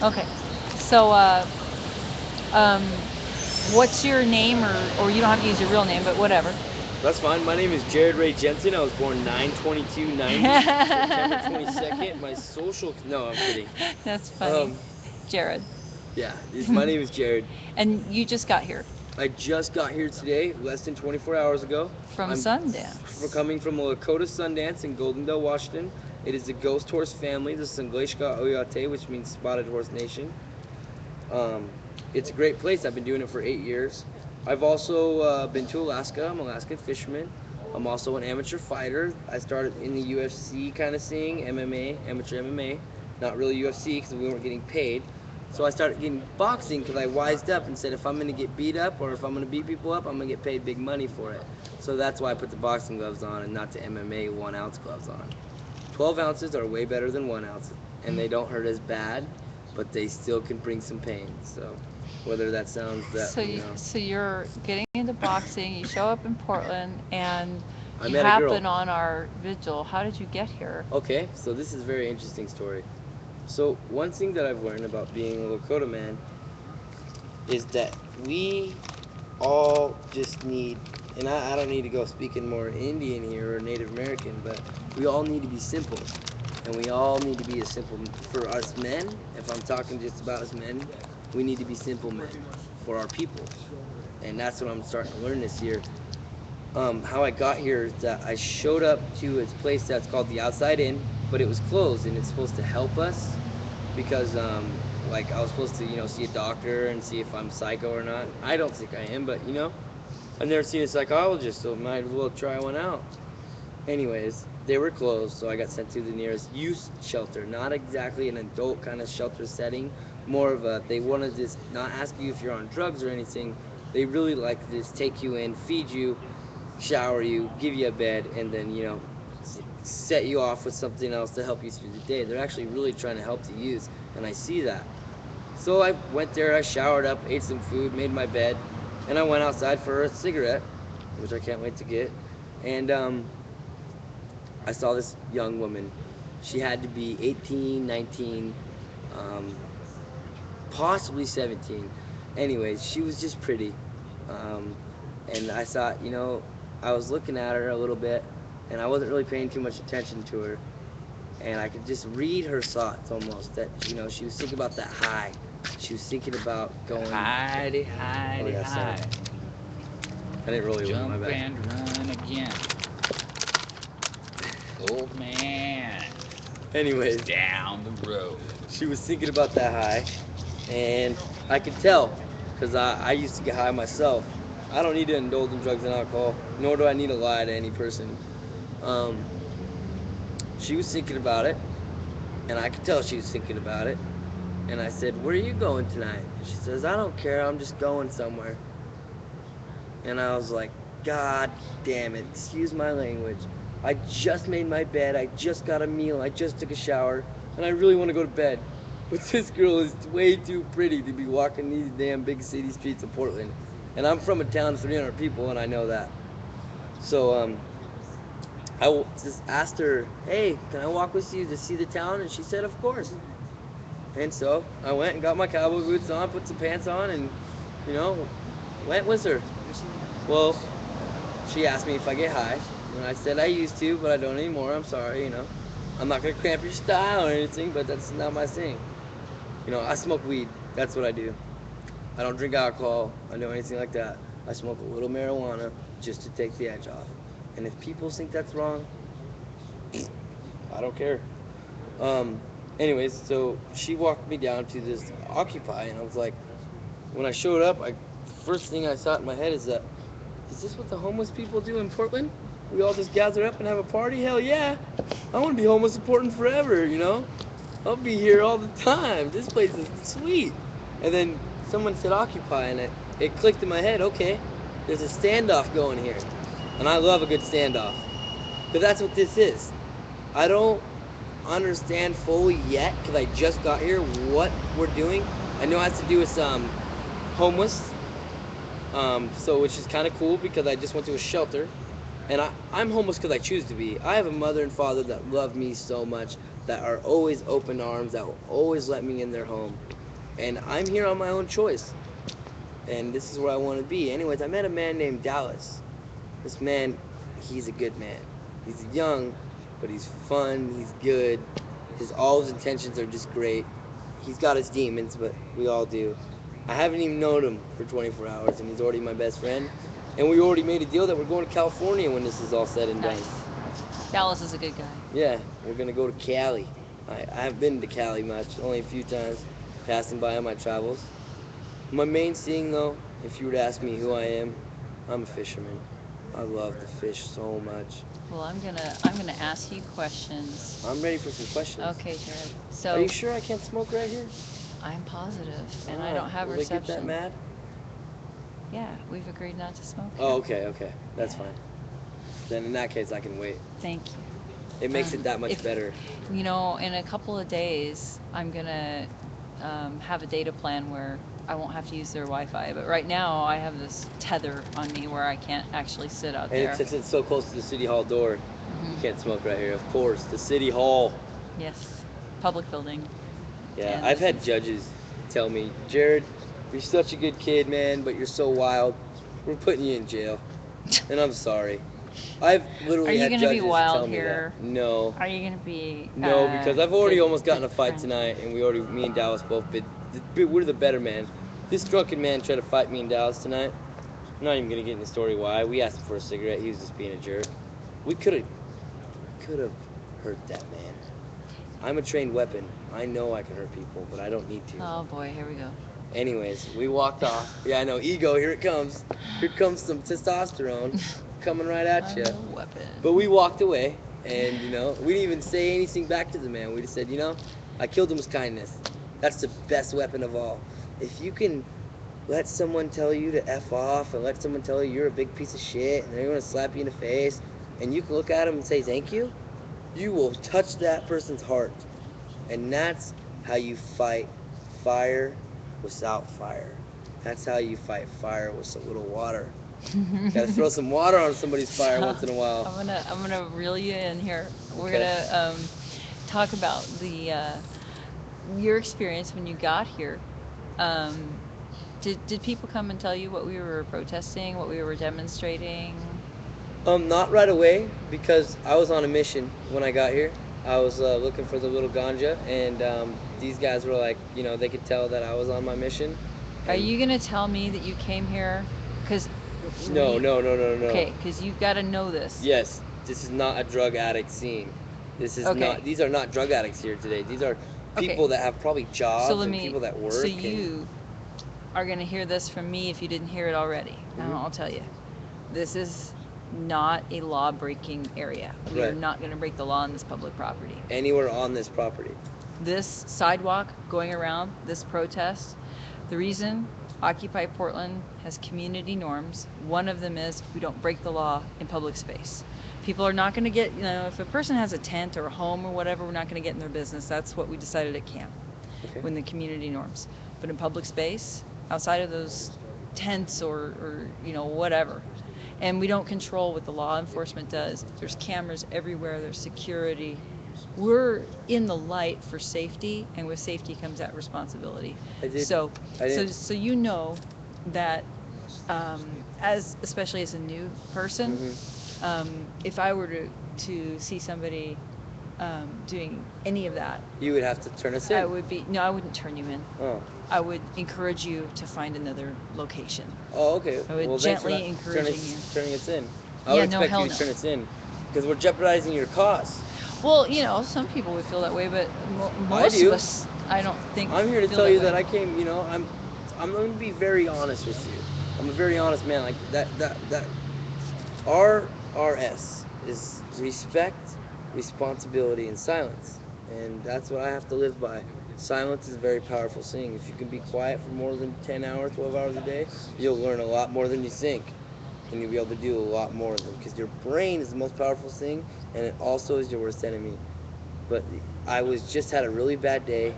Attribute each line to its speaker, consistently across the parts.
Speaker 1: Okay. So, um, what's your name, or you don't have to use your real name, but whatever.
Speaker 2: That's fine. My name is Jared Ray Jensen. I was born 9/22/90, September 22nd. My social. No, I'm kidding.
Speaker 1: That's funny.
Speaker 2: Um,
Speaker 1: Jared.
Speaker 2: yeah, my name is Jared.
Speaker 1: And you just got here
Speaker 2: I just got here today, less than 24 hours ago.
Speaker 1: from
Speaker 2: I'm
Speaker 1: Sundance.
Speaker 2: coming from Lakota Sundance in Goldendale, Washington. It is the ghost horse family, the Sangleshka Oyate, which means Spotted Horse Nation. Um, it's a great place. I've been doing it for 8 years. I've also been to Alaska. I'm an Alaskan fisherman. I'm also an amateur fighter. I started in the UFC kind of scene, MMA, amateur MMA, not really UFC because we weren't getting paid. So I started getting boxing because I wised up and said if I'm going to get beat up or if I'm going to beat people up, I'm going to get paid big money for it. So that's why I put the boxing gloves on and not the MMA 1 ounce gloves on. 12 ounces are way better than 1 ounce, and they don't hurt as bad, but they still can bring some pain. So whether that sounds that
Speaker 1: So you're getting into boxing. You show up in Portland, and
Speaker 2: I
Speaker 1: you
Speaker 2: met a girl.
Speaker 1: happen on our vigil. How did you get here?
Speaker 2: Okay, so this is a very interesting story. So one thing that I've learned about being a Lakota man is that we all just need, and I don't need to go speaking more Indian here or Native American, but we all need to be simple. And we all need to be as simple. For us men, if I'm talking just about us men, we need to be simple men for our people. And that's what I'm starting to learn this year. How I got here is that I showed up to a place that's called the Outside Inn, but it was closed, and it's supposed to help us because like I was supposed to see a doctor and see if I'm psycho or not. I don't think I am, but I've never seen a psychologist, so might as well try one out. Anyways, they were closed, so I got sent to the nearest youth shelter. Not exactly an adult kind of shelter setting, more of a, they want to just not ask you if you're on drugs or anything. They really like to just take you in, feed you, shower you, give you a bed, and then, set you off with something else to help you through the day. They're actually really trying to help the youth, and I see that. So I went there, I showered up, ate some food, made my bed, and I went outside for a cigarette, which I can't wait to get. And I saw this young woman. She had to be 18, 19, um, possibly 17. Anyways, she was just pretty. Um, and I thought, I was looking at her a little bit, and I wasn't really paying too much attention to her. And I could just read her thoughts almost that, she was thinking about that high. She was thinking about going.
Speaker 3: Hidey,
Speaker 2: Oh,
Speaker 3: hidey,
Speaker 2: yeah, sorry.
Speaker 3: hidey.
Speaker 2: I didn't roll you one, my
Speaker 3: Jump
Speaker 2: bad.
Speaker 3: and run again. Old man is
Speaker 2: Anyways,
Speaker 3: down the road.
Speaker 2: she was thinking about that high, and I could tell because I used to get high myself. I don't need to indulge in drugs and alcohol, nor do I need to lie to any person. Um, she was thinking about it, and I could tell she was thinking about it. And I said, "Where are you going tonight?" She says, "I don't care. I'm just going somewhere." And I was like, "God damn it! Excuse my language. I just made my bed. I just got a meal. I just took a shower, and I really want to go to bed. But this girl is way too pretty to be walking these damn big city streets of Portland. And I'm from a town of 300 people, and I know that. So just asked her, "Hey, can I walk with you to see the town?" And she said, "Of course." And so I went and got my cowboy boots on, put some pants on, and you know, went with her. Well, she asked me if I get high, and I said I used to, but I don't anymore. I'm sorry. I'm not gonna cramp your style or anything, but that's not my thing. I smoke weed. That's what I do. I don't drink alcohol. I don't anything like that. I smoke a little marijuana just to take the edge off. And if people think that's wrong, I don't care. Um, anyways, so she walked me down to this Occupy, and I was like, when I showed up, first thing I thought in my head is that, is this what the homeless people do in Portland? We all just gather up and have a party? Hell yeah! I want to be homeless in Portland forever. I'll be here all the time. This place is sweet. And then someone said Occupy, and it clicked in my head, okay, there's a standoff going here. And I love a good standoff. Because that's what this is. I don't understand fully yet, because I just got here, what we're doing. I know it has to do with homeless, so which is kind of cool because I just went to a shelter, and I'm homeless because I choose to be. I have a mother and father that love me so much. that are always open arms, that will always let me in their home. And I'm here on my own choice. And this is where I want to be. Anyways, I met a man named Dallas. This man, he's a good man. He's young, but he's fun, he's good. All his intentions are just great. He's got his demons, but we all do. I haven't even known him for 24 hours, and he's already my best friend. And we already made a deal that we're going to California when this is all said and done.
Speaker 1: Nice. Dallas is a good guy.
Speaker 2: Yeah, we're going to go to Cali. I haven't been to Cali much, only a few times, passing by on my travels. My main thing, though, if you were to ask me who I am, I'm a fisherman. I love to fish so much.
Speaker 1: Well, I'm gonna ask you questions.
Speaker 2: I'm ready for some questions.
Speaker 1: Okay, Jared. So
Speaker 2: Are you sure I can't smoke right here?
Speaker 1: I'm positive, and I
Speaker 2: Ah,
Speaker 1: don't have
Speaker 2: will
Speaker 1: reception.
Speaker 2: they get that mad?
Speaker 1: Yeah, we've agreed not to smoke.
Speaker 2: Oh,
Speaker 1: here.
Speaker 2: okay. That's fine. Then in that case, I can wait.
Speaker 1: Thank you.
Speaker 2: It makes it that much
Speaker 1: if-
Speaker 2: better.
Speaker 1: You know, in a couple of days, I'm gonna have a data plan where I won't have to use their Wi-Fi. But right now, I have this tether on me where I can't actually sit out
Speaker 2: And
Speaker 1: there.
Speaker 2: since it's so close to the city hall door, you
Speaker 1: Mhm.
Speaker 2: can't smoke right here. Of course, the city hall.
Speaker 1: Yes, public building.
Speaker 2: Yeah,
Speaker 1: And
Speaker 2: I've
Speaker 1: this
Speaker 2: had
Speaker 1: is-
Speaker 2: judges tell me, Jared, you're such a good kid, man, but you're so wild. We're putting you in jail. And I'm sorry. I've literally
Speaker 1: Are you
Speaker 2: had
Speaker 1: gonna be
Speaker 2: judges
Speaker 1: wild
Speaker 2: tell me
Speaker 1: here?
Speaker 2: that. No.
Speaker 1: Are you gonna be?
Speaker 2: No, because I've already
Speaker 1: good-
Speaker 2: almost gotten in a
Speaker 1: good
Speaker 2: fight
Speaker 1: friend?
Speaker 2: tonight, and me and Dallas both we're the better man. This drunken man tried to fight me and Dallas tonight. I'm not even gonna get into the story why. We asked him for a cigarette. He was just being a jerk. We could have hurt that man. I'm a trained weapon. I know I can hurt people, but I don't need to.
Speaker 1: Oh boy, here we go.
Speaker 2: Anyways, we walked off. Yeah, I know. Ego, here it comes. Here comes some testosterone coming right at you.
Speaker 1: I'm a weapon.
Speaker 2: But we walked away, and we didn't even say anything back to the man. We just said, I killed him with kindness. That's the best weapon of all. If you can let someone tell you to F off, and let someone tell you you're a big piece of shit, and they're gonna slap you in the face, and you can look at them and say thank you, you will touch that person's heart. And that's how you fight fire without fire. That's how you fight fire with a little water. Gotta throw some water on somebody's fire once in a while.
Speaker 1: I'm gonna reel you in here. We're
Speaker 2: Okay.
Speaker 1: gonna talk about your experience when you got here. Did people come and tell you what we were protesting, what we were demonstrating?
Speaker 2: Not right away, because I was on a mission when I got here. I was looking for the little ganja, and these guys were like, they could tell that I was on my mission.
Speaker 1: Are
Speaker 2: And-
Speaker 1: you gonna tell me that you came here? Cause
Speaker 2: No.
Speaker 1: Okay, because you've got to know this.
Speaker 2: Yes, this is not a drug addict scene. This is
Speaker 1: Okay.
Speaker 2: not. These are not drug addicts here today. These are
Speaker 1: Okay.
Speaker 2: people that have probably jobs
Speaker 1: So let
Speaker 2: and
Speaker 1: me.
Speaker 2: people that work.
Speaker 1: So
Speaker 2: and-
Speaker 1: you are gonna hear this from me if you didn't hear it already.
Speaker 2: Mhm.
Speaker 1: Now I'll tell you. This is not a law-breaking area. We are
Speaker 2: Right.
Speaker 1: not gonna break the law on this public property.
Speaker 2: anywhere on this property.
Speaker 1: This sidewalk going around this protest, the reason Occupy Portland has community norms, one of them is we don't break the law in public space. People are not going to get, if a person has a tent or a home or whatever, we're not going to get in their business. That's what we decided at camp,
Speaker 2: Okay.
Speaker 1: when the community norms. But in public space, outside of those tents or whatever, and we don't control what the law enforcement does. There's cameras everywhere, there's security. We're in the light for safety, and with safety comes that responsibility.
Speaker 2: I did.
Speaker 1: So,
Speaker 2: I did.
Speaker 1: so you know that, especially as a new person,
Speaker 2: Mhm.
Speaker 1: if I were to see somebody doing any of that,
Speaker 2: You would have to turn us in.
Speaker 1: I wouldn't turn you in.
Speaker 2: Oh.
Speaker 1: I would encourage you to find another location.
Speaker 2: Oh, okay.
Speaker 1: I would
Speaker 2: Well, thanks for
Speaker 1: gently
Speaker 2: not
Speaker 1: encouraging
Speaker 2: turning us in. I
Speaker 1: Yeah,
Speaker 2: would
Speaker 1: no,
Speaker 2: expect
Speaker 1: hell
Speaker 2: you to
Speaker 1: no.
Speaker 2: turn us in, because we're jeopardizing your cause.
Speaker 1: Well, some people would feel that way, but
Speaker 2: I
Speaker 1: most
Speaker 2: do.
Speaker 1: of us, I don't think.
Speaker 2: I'm here to
Speaker 1: feel
Speaker 2: tell you
Speaker 1: way.
Speaker 2: that I came. I'm going to be very honest with you. I'm a very honest man. Like that. RRS is respect, responsibility, and silence, and that's what I have to live by. Silence is a very powerful thing. If you can be quiet for more than 10 hours, 12 hours a day, you'll learn a lot more than you think, and you'll be able to do a lot more of them, because your brain is the most powerful thing, and it also is your worst enemy. But just had a really bad day.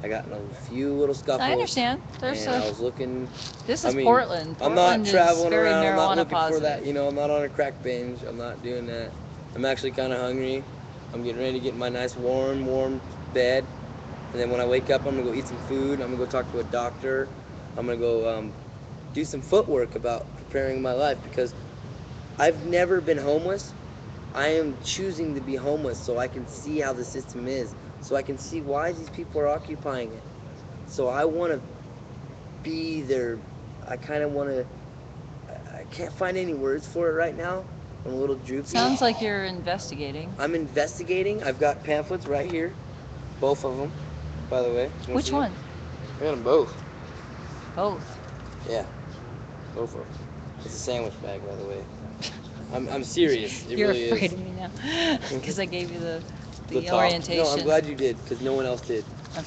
Speaker 2: I got in a few little scuffles.
Speaker 1: I understand.
Speaker 2: And I was looking.
Speaker 1: This
Speaker 2: I
Speaker 1: is
Speaker 2: mean,
Speaker 1: Portland.
Speaker 2: I'm
Speaker 1: Portland
Speaker 2: not traveling
Speaker 1: is very
Speaker 2: around. I'm not
Speaker 1: marijuana
Speaker 2: looking
Speaker 1: positive.
Speaker 2: for that. I'm not on a crack binge. I'm not doing that. I'm actually kind of hungry. I'm getting ready to get in my nice warm bed. And then when I wake up, I'm gonna go eat some food. I'm gonna go talk to a doctor. I'm gonna go do some footwork about preparing my life because I've never been homeless. I am choosing to be homeless so I can see how the system is, so I can see why these people are occupying it. So I want to be there. I kind of want to. I can't find any words for it right now. I'm a little droopy.
Speaker 1: Sounds like you're investigating.
Speaker 2: I'm investigating. I've got pamphlets right here, both of them, by the way. You wanna
Speaker 1: Which
Speaker 2: see
Speaker 1: one?
Speaker 2: them? I got them both.
Speaker 1: Both.
Speaker 2: Yeah, both of them. It's a sandwich bag, by the way. I'm serious. It
Speaker 1: You're
Speaker 2: really
Speaker 1: afraid
Speaker 2: is.
Speaker 1: of me now because I gave you the
Speaker 2: top.
Speaker 1: orientation.
Speaker 2: No, I'm glad you did because no one else did.
Speaker 1: Okay.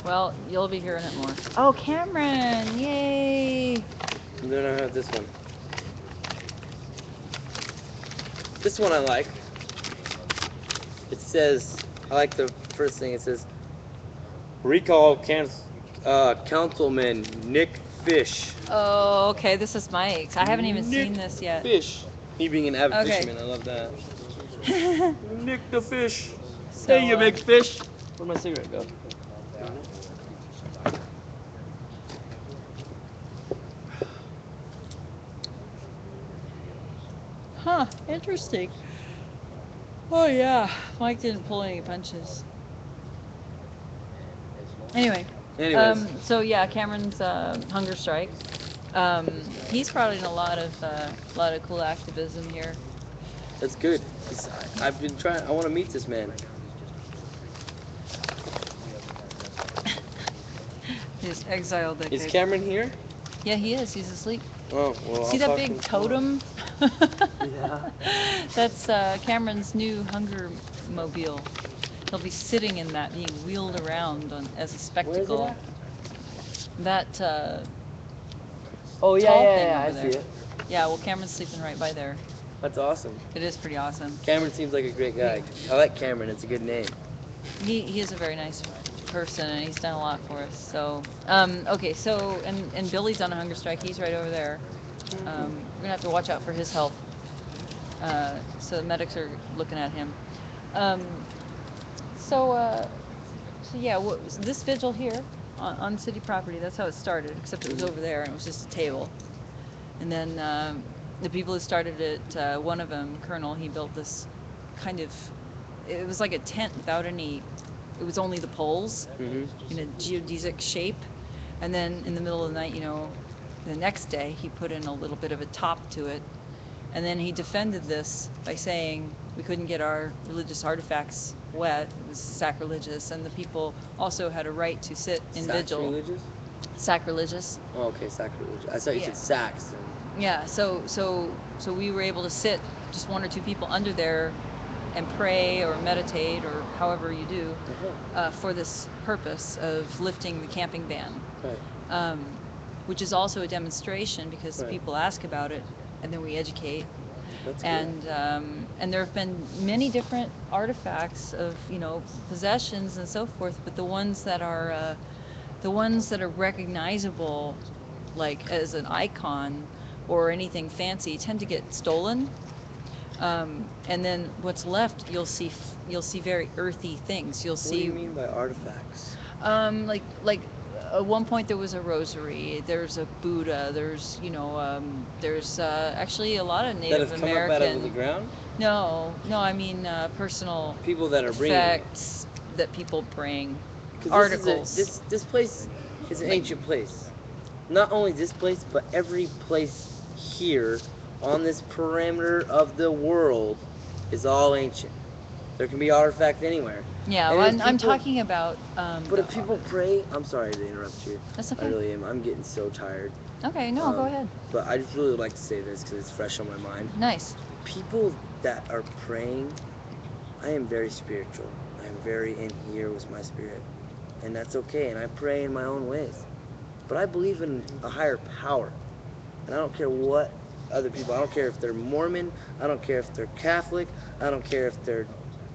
Speaker 1: Well, you'll be hearing it more. Oh, Cameron! Yay!
Speaker 2: And then I have this one. This one I like. It says, I like the first thing. It says, recall Councilman Nick Fish.
Speaker 1: Oh, okay. This is Mike's. I haven't even
Speaker 2: Nick
Speaker 1: seen this yet.
Speaker 2: Fish. He being an avid
Speaker 1: Okay.
Speaker 2: fisherman. I love that. Nick the Fish.
Speaker 1: So,
Speaker 2: Hey, you big fish. Where'd my cigarette go?
Speaker 1: Huh, interesting. Oh, yeah. Mike didn't pull any punches. Anyway.
Speaker 2: Anyways.
Speaker 1: So, yeah, Cameron's hunger strike. He's probably in a lot of cool activism here.
Speaker 2: That's good. I've been trying. I want to meet this man.
Speaker 1: He's exiled that
Speaker 2: Is
Speaker 1: guy.
Speaker 2: Cameron here?
Speaker 1: Yeah, he is. He's asleep.
Speaker 2: Oh, well.
Speaker 1: See
Speaker 2: I'll
Speaker 1: that
Speaker 2: talk to
Speaker 1: big
Speaker 2: him tomorrow.
Speaker 1: totem?
Speaker 2: Yeah.
Speaker 1: That's Cameron's new hunger mobile. He'll be sitting in that, being wheeled around as a spectacle.
Speaker 2: Where is it at?
Speaker 1: That
Speaker 2: Oh, yeah,
Speaker 1: tall
Speaker 2: yeah,
Speaker 1: thing
Speaker 2: yeah. I
Speaker 1: over
Speaker 2: see
Speaker 1: there.
Speaker 2: it.
Speaker 1: Yeah, well, Cameron's sleeping right by there.
Speaker 2: That's awesome.
Speaker 1: It is pretty awesome.
Speaker 2: Cameron seems like a great guy. I like Cameron. It's a good name.
Speaker 1: He is a very nice person, and he's done a lot for us. So, okay, so, and Billy's on a hunger strike. He's right over there. We're going to have to watch out for his health. So the medics are looking at him. So yeah, this vigil here on city property, that's how it started, except it was over there, and it was just a table. And then the people who started it, one of them, Colonel, he built this kind of, it was like a tent without any, it was only the poles in a geodesic shape. And then in the middle of the night, the next day, he put in a little bit of a top to it. And then he defended this by saying we couldn't get our religious artifacts wet. It was sacrilegious. And the people also had a right to sit in vigil.
Speaker 2: Sacrilegious?
Speaker 1: Sacrilegious.
Speaker 2: Oh, okay, sacrilegious. I thought you said sax.
Speaker 1: Yeah, so we were able to sit, just one or two people under there, and pray or meditate or however you do, for this purpose of lifting the camping ban.
Speaker 2: Right.
Speaker 1: Which is also a demonstration because
Speaker 2: Right.
Speaker 1: people ask about it, and then we educate.
Speaker 2: That's
Speaker 1: And there have been many different artifacts of possessions and so forth, but the ones that are recognizable, like as an icon or anything fancy, tend to get stolen. And then what's left, you'll see very earthy things. You'll
Speaker 2: What
Speaker 1: see.
Speaker 2: do you mean by artifacts?
Speaker 1: Like at one point there was a rosary. There's a Buddha. There's there's actually a lot of
Speaker 2: That
Speaker 1: Native
Speaker 2: have come
Speaker 1: American.
Speaker 2: up out of the ground?
Speaker 1: No, I mean personal
Speaker 2: People that are bringing it.
Speaker 1: effects that people bring.
Speaker 2: 'Cause
Speaker 1: Articles.
Speaker 2: This place is an ancient place. Not only this place, but every place here on this perimeter of the world is all ancient. There can be artifact anywhere.
Speaker 1: Yeah,
Speaker 2: And
Speaker 1: well,
Speaker 2: if
Speaker 1: I'm
Speaker 2: people-
Speaker 1: talking about.
Speaker 2: But if people pray, I'm sorry to interrupt you.
Speaker 1: That's
Speaker 2: I
Speaker 1: okay.
Speaker 2: really am. I'm getting so tired.
Speaker 1: Okay, no, go ahead.
Speaker 2: But I just really would like to say this because it's fresh on my mind.
Speaker 1: Nice.
Speaker 2: People that are praying, I am very spiritual. I am very in here with my spirit. And that's okay. And I pray in my own ways. But I believe in a higher power. And I don't care what other people, I don't care if they're Mormon, I don't care if they're Catholic, I don't care if they're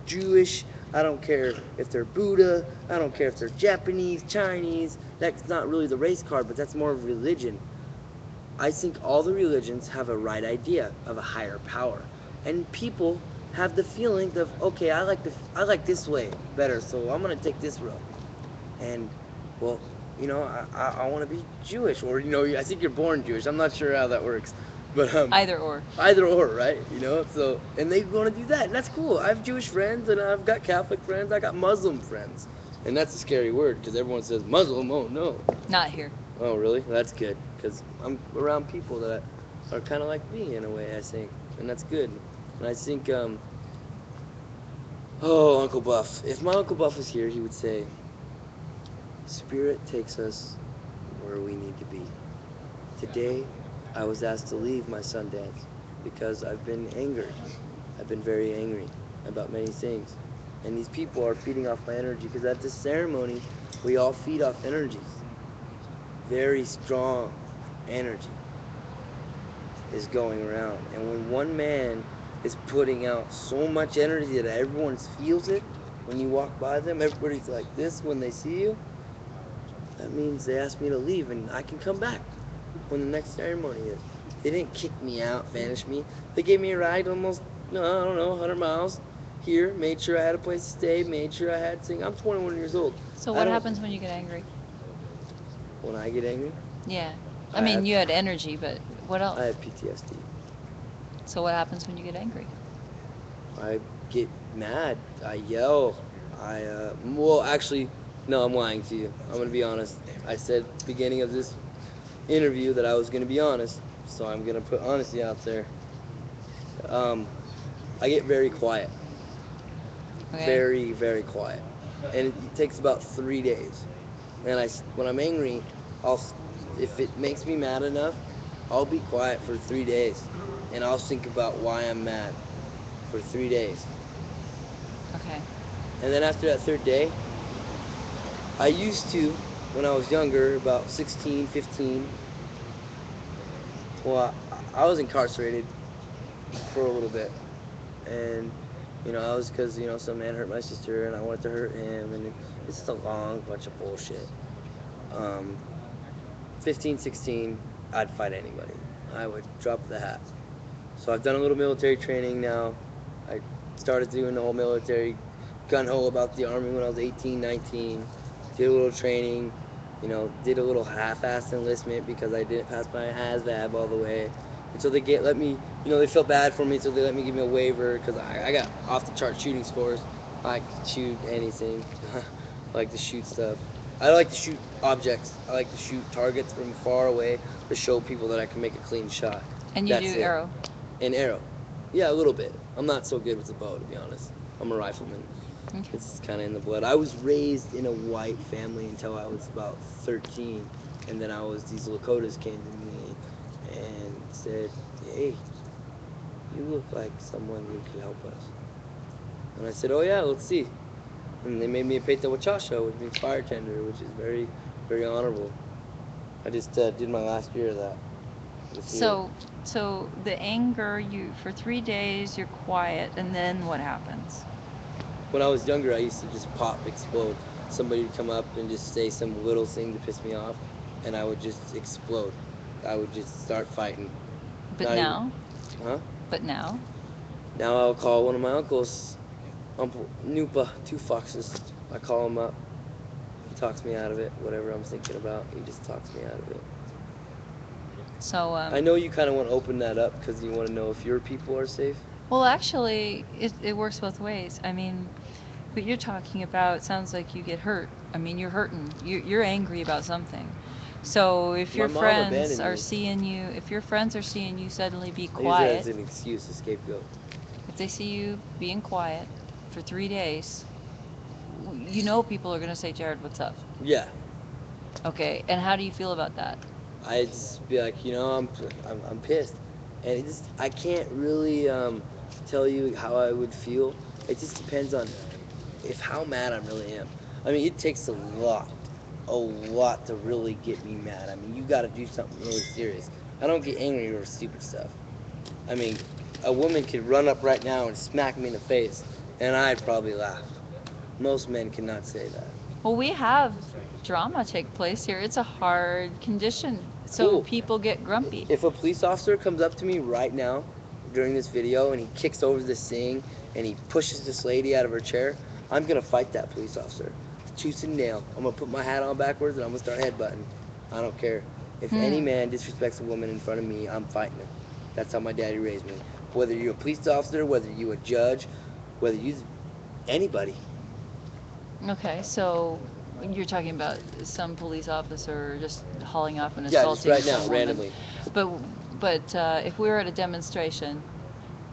Speaker 2: Jewish, I don't care if they're Buddha, I don't care if they're Japanese, Chinese. That's not really the race card, but that's more of religion. I think all the religions have a right idea of a higher power. And people have the feeling of, okay, I like this way better, so I'm gonna take this road. And well, I want to be Jewish, or I think you're born Jewish. I'm not sure how that works, but
Speaker 1: Either or.
Speaker 2: either or, right? So and they want to do that, and that's cool. I have Jewish friends, and I've got Catholic friends. I got Muslim friends, and that's a scary word because everyone says Muslim. Oh no.
Speaker 1: Not here.
Speaker 2: Oh really? That's good because I'm around people that are kind of like me in a way, I think, and that's good. And I think, oh, Uncle Buff. If my Uncle Buff was here, he would say, "Spirit takes us where we need to be." Today, I was asked to leave my Sundance because I've been angered. I've been very angry about many things. And these people are feeding off my energy because at this ceremony, we all feed off energies. Very strong energy is going around. And when one man is putting out so much energy that everyone feels it, when you walk by them, everybody's like this when they see you, that means they asked me to leave and I can come back when the next ceremony is. They didn't kick me out, banish me. They gave me a ride almost, no, I don't know, 100 miles here, made sure I had a place to stay, made sure I had things. I'm 21 years old.
Speaker 1: So
Speaker 2: I
Speaker 1: what
Speaker 2: don't-
Speaker 1: happens when you get angry?
Speaker 2: When I get angry,
Speaker 1: Yeah.
Speaker 2: I
Speaker 1: I mean,
Speaker 2: have-
Speaker 1: you had energy, but what else?
Speaker 2: I have PTSD.
Speaker 1: So what happens when you get angry?
Speaker 2: I get mad. I yell. Well, actually, no, I'm lying to you. I'm going to be honest. I said at the beginning of this interview that I was going to be honest, so I'm going to put honesty out there. I get very quiet.
Speaker 1: Okay.
Speaker 2: Very, very quiet. And it takes about 3 days. And when I'm angry, if it makes me mad enough, I'll be quiet for 3 days. And I'll think about why I'm mad for 3 days.
Speaker 1: Okay.
Speaker 2: And then after that third day, I used to, when I was younger, about 16, 15, well, I was incarcerated for a little bit. And, I was because, some man hurt my sister and I wanted to hurt him. And it's just a long bunch of bullshit. 15, 16, I'd fight anybody. I would drop the hat. So I've done a little military training now. I started doing the whole military gung-ho about the Army when I was 18, 19. Did a little training, did a little half-assed enlistment because I didn't pass my ASVAB all the way. And so let me, they felt bad for me, so they let me give me a waiver because I got off-the-chart shooting scores. I could shoot anything. I like to shoot stuff. I like to shoot objects. I like to shoot targets from far away to show people that I can make a clean shot.
Speaker 1: And you
Speaker 2: That's
Speaker 1: do
Speaker 2: it.
Speaker 1: arrow.
Speaker 2: An arrow. Yeah, a little bit. I'm not so good with the bow, to be honest. I'm a rifleman.
Speaker 1: Okay.
Speaker 2: It's kind of in the blood. I was raised in a white family until I was about 13. And then these Lakotas came to me and said, "Hey, you look like someone who could help us." And I said, "Oh yeah, let's see." And they made me a Peta Wachasha, which means fire tender, which is very, very honorable. I just did my last year of that. this year.
Speaker 1: So the anger, for 3 days you're quiet, and then what happens?
Speaker 2: When I was younger, I used to just pop, explode. Somebody would come up and just say some little thing to piss me off, and I would just explode. I would just start fighting.
Speaker 1: But
Speaker 2: Not even-
Speaker 1: now?
Speaker 2: Huh?
Speaker 1: But now?
Speaker 2: Now I'll call one of my uncles, Uncle Nupa, Two Foxes. I call him up. He talks me out of it. Whatever I'm thinking about, he just talks me out of it.
Speaker 1: So
Speaker 2: I know you kind of want to open that up because you want to know if your people are safe.
Speaker 1: well, actually, it works both ways. I mean, what you're talking about sounds like you get hurt. I mean, you're hurting. You're angry about something. So if
Speaker 2: My
Speaker 1: your
Speaker 2: mom
Speaker 1: friends
Speaker 2: abandoned
Speaker 1: are
Speaker 2: me.
Speaker 1: seeing you, if your friends are seeing you suddenly be
Speaker 2: I use that
Speaker 1: quiet,
Speaker 2: as an excuse, a scapegoat.
Speaker 1: if they see you being quiet for 3 days, you know people are going to say, "Jared, what's up?"
Speaker 2: Yeah,
Speaker 1: Okay, and how do you feel about that?
Speaker 2: I just be like, I'm pissed, and I can't really tell you how I would feel. It just depends on how mad I really am. I mean, it takes a lot to really get me mad. I mean, you got to do something really serious. I don't get angry over stupid stuff. I mean, a woman could run up right now and smack me in the face, and I'd probably laugh. Most men cannot say that.
Speaker 1: Well, we have drama take place here. It's a hard condition. So
Speaker 2: Cool.
Speaker 1: people get grumpy.
Speaker 2: If a police officer comes up to me right now, during this video and he kicks over this thing and he pushes this lady out of her chair, I'm gonna fight that police officer. Tooth and nail. I'm gonna put my hat on backwards and I'm gonna start headbutting. I don't care. If any man disrespects a woman in front of me, I'm fighting him. That's how my daddy raised me. Whether you're a police officer, whether you're a judge, whether you anybody.
Speaker 1: Okay, so you're talking about some police officer just hauling off and
Speaker 2: Yeah, just
Speaker 1: assaulting
Speaker 2: right
Speaker 1: some
Speaker 2: now,
Speaker 1: woman.
Speaker 2: randomly.
Speaker 1: But if we were at a demonstration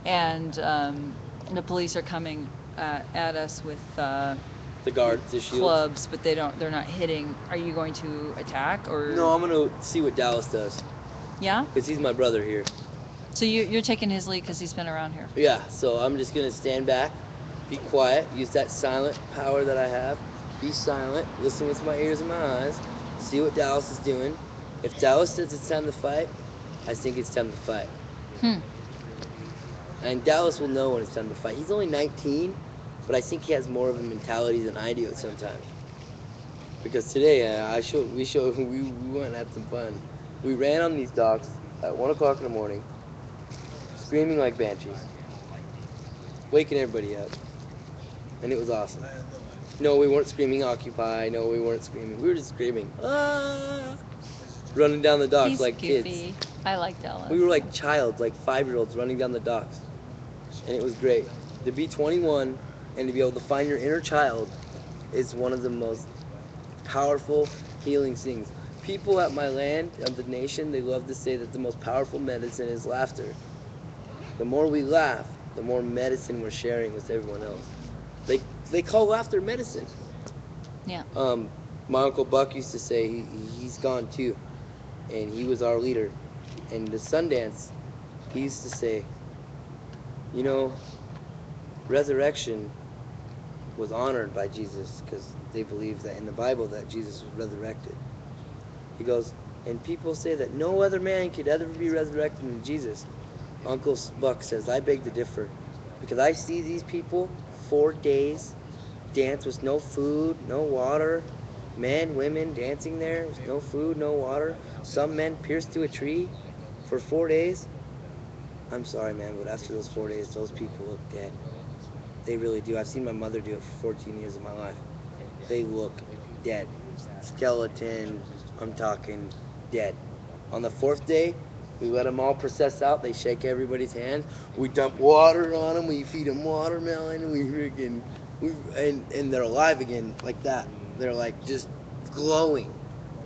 Speaker 1: and the police are coming at us with
Speaker 2: The guards, the shields.
Speaker 1: clubs, but they're not hitting, are you going to attack or?
Speaker 2: No, I'm gonna see what Dallas does.
Speaker 1: Yeah.
Speaker 2: Because he's my brother here.
Speaker 1: So you're taking his lead because he's been around here.
Speaker 2: Yeah, so I'm just gonna stand back, be quiet, use that silent power that I have. Be silent, listen with my ears and my eyes, see what Dallas is doing. If Dallas says it's time to fight, I think it's time to fight. And Dallas will know when it's time to fight. He's only 19, but I think he has more of a mentality than I do sometimes. Because today, we went and had some fun. We ran on these docks at 1 o'clock in the morning, screaming like banshees, waking everybody up, and it was awesome. No, we weren't screaming Occupy. No, we weren't screaming. We were just screaming, ah, running down the docks
Speaker 1: He's
Speaker 2: like
Speaker 1: goofy.
Speaker 2: kids.
Speaker 1: I like Dallas.
Speaker 2: We were like childs, like 5-year-olds running down the docks, and it was great. To be 21 and to be able to find your inner child is one of the most powerful healing things. People at my land, of the nation, they love to say that the most powerful medicine is laughter. The more we laugh, the more medicine we're sharing with everyone else. They call laughter medicine.
Speaker 1: Yeah.
Speaker 2: My Uncle Buck used to say, he's gone too, and he was our leader. And the Sundance, he used to say, you know, resurrection was honored by Jesus because they believe that in the Bible that Jesus was resurrected. He goes, and people say that no other man could ever be resurrected than Jesus. Uncle Buck says, I beg to differ, because I see these people 4 days dance with no food, no water, men, women dancing there with no food, no water. Some men pierced to a tree for 4 days. I'm sorry, man, but after those 4 days, those people look dead. They really do. I've seen my mother do it for 14 years of my life. They look dead. Skeleton, I'm talking dead. On the 4th day, we let them all process out. They shake everybody's hand. We dump water on them. We feed them watermelon. And they're alive again like that. They're like just glowing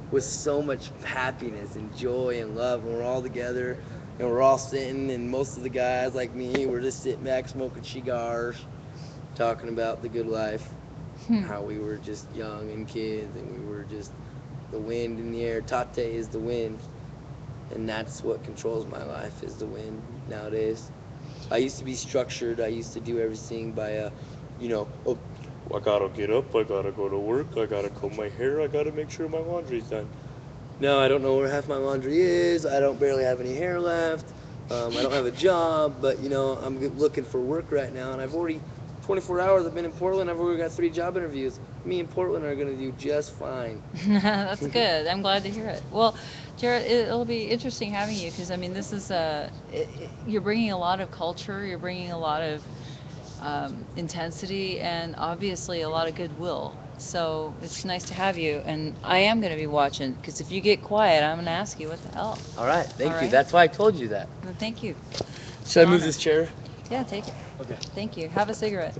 Speaker 2: with so much happiness and joy and love. And we're all together and we're all sitting, and most of the guys like me, we're just sitting back smoking cigars, talking about the good life, how we were just young and kids and we were just the wind in the air. Tate is the wind, and that's what controls my life, is the wind nowadays. I used to be structured. I used to do everything by oh, I gotta get up, I gotta go to work, I gotta comb my hair, I gotta make sure my laundry's done. Now I don't know where half my laundry is. I don't barely have any hair left. I don't have a job, but I'm looking for work right now, and I've already 24 hours I've been in Portland. I've already got 3 job interviews. Me and Portland are gonna do just fine.
Speaker 1: That's good. I'm glad to hear it. Well, Jared, it'll be interesting having you because I mean, this is you're bringing a lot of culture. You're bringing a lot of intensity and obviously a lot of goodwill. So it's nice to have you. And I am going to be watching because if you get quiet, I'm going to ask you what the hell.
Speaker 2: All right, thank
Speaker 1: All
Speaker 2: you.
Speaker 1: right.
Speaker 2: That's why I told you that.
Speaker 1: Well, thank you.
Speaker 2: Should I move
Speaker 1: Honor.
Speaker 2: this chair?
Speaker 1: Yeah, take it.
Speaker 2: Okay.
Speaker 1: Thank you. Have a cigarette.